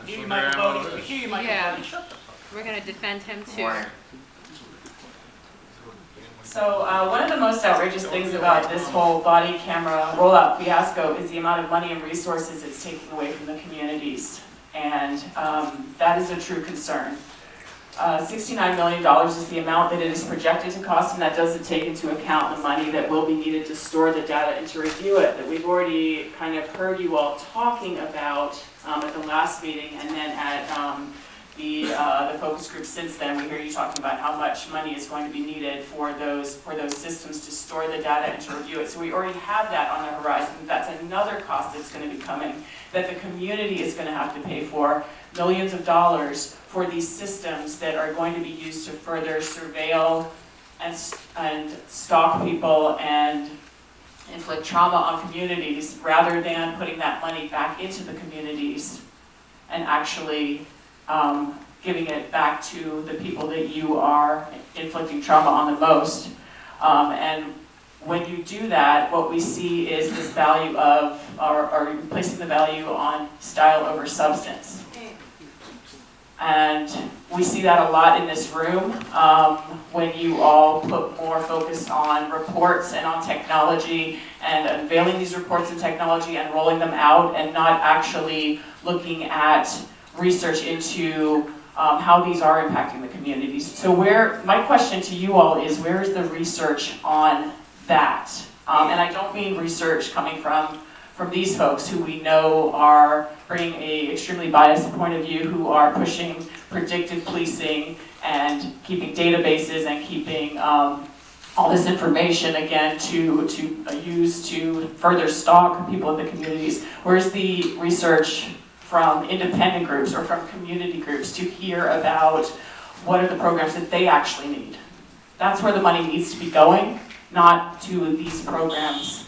Here you might be voting. Here you might be voting. We're going to defend him too. So one of the most outrageous things about this whole body camera rollout fiasco is the amount of money and resources it's taking away from the communities. And that is a true concern. $69 million is the amount that it is projected to cost, and that doesn't take into account the money that will be needed to store the data and to review it, that we've already kind of heard you all talking about at the last meeting, and then at the focus group since then. We hear you talking about how much money is going to be needed for those systems to store the data and to review it. So we already have that on the horizon. That's another cost that's going to be coming, that the community is going to have to pay for, millions of dollars for these systems that are going to be used to further surveil and stalk people and inflict trauma on communities, rather than putting that money back into the communities and actually giving it back to the people that you are inflicting trauma on the most. And when you do that, what we see is this value of, or placing the value on style over substance. And we see that a lot in this room when you all put more focus on reports and on technology and unveiling these reports and technology and rolling them out, and not actually looking at research into how these are impacting the communities. So my question to you all is, where is the research on that? And I don't mean research coming from these folks who we know are bringing an extremely biased point of view, who are pushing predictive policing and keeping databases and keeping all this information, again, to use to further stalk people in the communities. Where's the research from independent groups or from community groups to hear about what are the programs that they actually need? That's where the money needs to be going, not to these programs